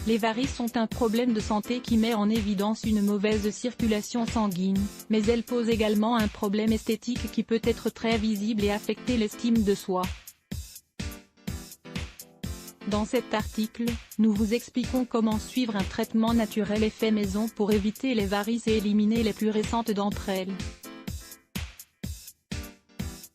Les varices sont un problème de santé qui met en évidence une mauvaise circulation sanguine, mais elles posent également un problème esthétique qui peut être très visible et affecter l'estime de soi. Dans cet article, nous vous expliquons comment suivre un traitement naturel et fait maison pour éviter les varices et éliminer les plus récentes d'entre elles.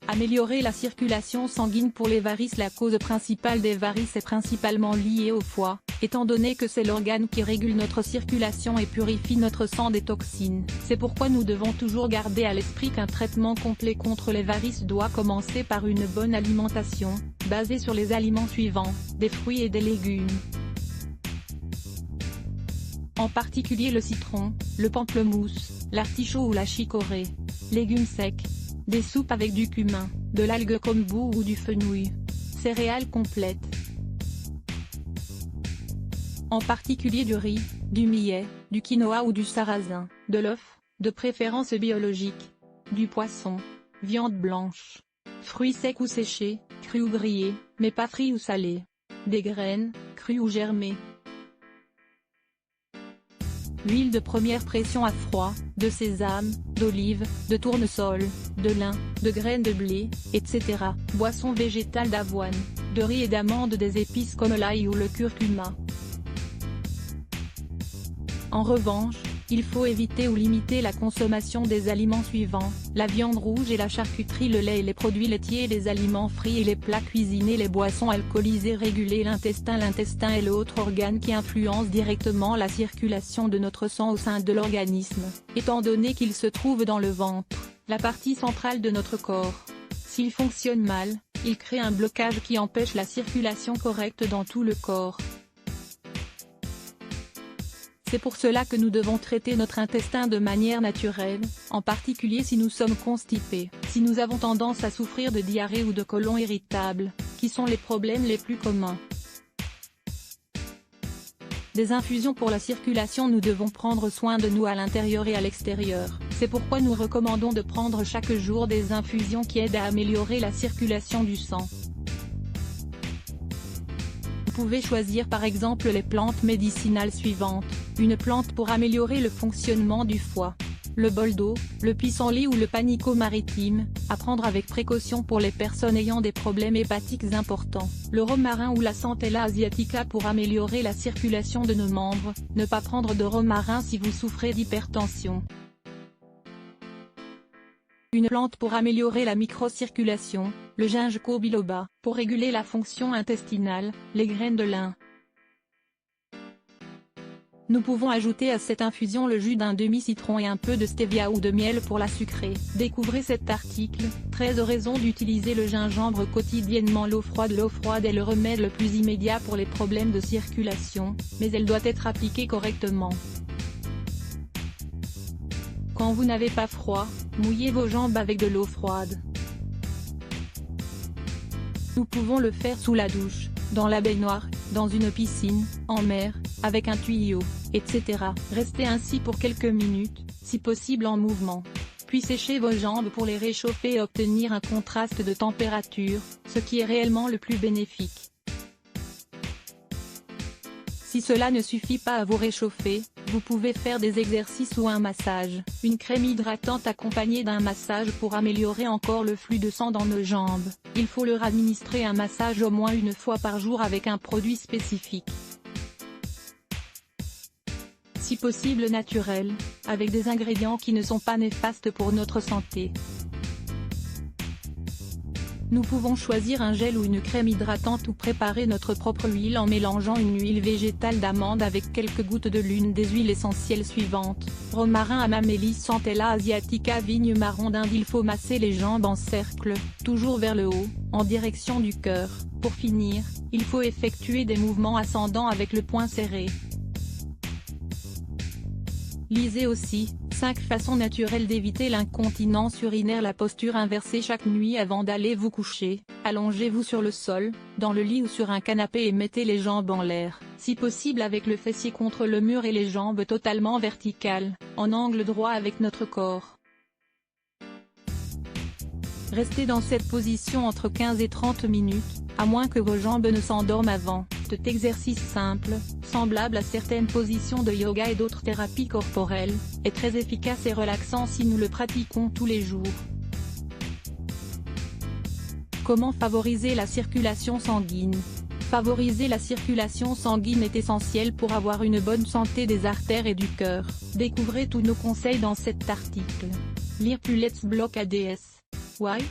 Améliorer la circulation sanguine pour les varices. La cause principale des varices est principalement liée au foie, étant donné que c'est l'organe qui régule notre circulation et purifie notre sang des toxines. C'est pourquoi nous devons toujours garder à l'esprit qu'un traitement complet contre les varices doit commencer par une bonne alimentation, basée sur les aliments suivants, des fruits et des légumes. En particulier le citron, le pamplemousse, l'artichaut ou la chicorée. Légumes secs. Des soupes avec du cumin, de l'algue kombu ou du fenouil. Céréales complètes. En particulier du riz, du millet, du quinoa ou du sarrasin, de l'œuf, de préférence biologique, du poisson, viande blanche, fruits secs ou séchés, crus ou grillés, mais pas frits ou salés, des graines, crues ou germées. Huile de première pression à froid, de sésame, d'olive, de tournesol, de lin, de graines de blé, etc. Boissons végétales d'avoine, de riz et d'amandes. Des épices comme l'ail ou le curcuma. En revanche, il faut éviter ou limiter la consommation des aliments suivants, la viande rouge et la charcuterie, le lait et les produits laitiers, les aliments frits et les plats cuisinés, les boissons alcoolisées. Réguler l'intestin. L'intestin est l'autre organe qui influence directement la circulation de notre sang au sein de l'organisme, étant donné qu'il se trouve dans le ventre, la partie centrale de notre corps. S'il fonctionne mal, il crée un blocage qui empêche la circulation correcte dans tout le corps. C'est pour cela que nous devons traiter notre intestin de manière naturelle, en particulier si nous sommes constipés, si nous avons tendance à souffrir de diarrhée ou de côlon irritable, qui sont les problèmes les plus communs. Des infusions pour la circulation. Nous devons prendre soin de nous à l'intérieur et à l'extérieur, c'est pourquoi nous recommandons de prendre chaque jour des infusions qui aident à améliorer la circulation du sang. Vous pouvez choisir par exemple les plantes médicinales suivantes. Une plante pour améliorer le fonctionnement du foie. Le boldo, le pissenlit ou le panico maritime, à prendre avec précaution pour les personnes ayant des problèmes hépatiques importants. Le romarin ou la centella asiatica pour améliorer la circulation de nos membres. Ne pas prendre de romarin si vous souffrez d'hypertension. Une plante pour améliorer la microcirculation, le ginkgo biloba, pour réguler la fonction intestinale, les graines de lin. Nous pouvons ajouter à cette infusion le jus d'un demi-citron et un peu de stevia ou de miel pour la sucrer. Découvrez cet article, 13 raisons d'utiliser le gingembre quotidiennement. L'eau froide est le remède le plus immédiat pour les problèmes de circulation, mais elle doit être appliquée correctement. Quand vous n'avez pas froid, mouillez vos jambes avec de l'eau froide. Nous pouvons le faire sous la douche, dans la baignoire, dans une piscine, en mer, avec un tuyau, etc. Restez ainsi pour quelques minutes, si possible en mouvement. Puis séchez vos jambes pour les réchauffer et obtenir un contraste de température, ce qui est réellement le plus bénéfique. Si cela ne suffit pas à vous réchauffer, vous pouvez faire des exercices ou un massage. Une crème hydratante accompagnée d'un massage pour améliorer encore le flux de sang dans nos jambes. Il faut leur administrer un massage au moins une fois par jour avec un produit spécifique. Si possible naturel, avec des ingrédients qui ne sont pas néfastes pour notre santé. Nous pouvons choisir un gel ou une crème hydratante ou préparer notre propre huile en mélangeant une huile végétale d'amande avec quelques gouttes de l'une des huiles essentielles suivantes, romarin, amamélis, centella asiatica, vigne marron d'Inde. Il faut masser les jambes en cercle, toujours vers le haut, en direction du cœur. Pour finir, il faut effectuer des mouvements ascendants avec le poing serré. Lisez aussi, 5 façons naturelles d'éviter l'incontinence urinaire. La posture inversée chaque nuit avant d'aller vous coucher. Allongez-vous sur le sol, dans le lit ou sur un canapé et mettez les jambes en l'air, si possible avec le fessier contre le mur et les jambes totalement verticales, en angle droit avec notre corps. Restez dans cette position entre 15 et 30 minutes, à moins que vos jambes ne s'endorment avant. Cet exercice simple, semblable à certaines positions de yoga et d'autres thérapies corporelles, est très efficace et relaxant si nous le pratiquons tous les jours. Comment favoriser la circulation sanguine? Favoriser la circulation sanguine est essentiel pour avoir une bonne santé des artères et du cœur. Découvrez tous nos conseils dans cet article. Lire plus Let's Block ADS. Why?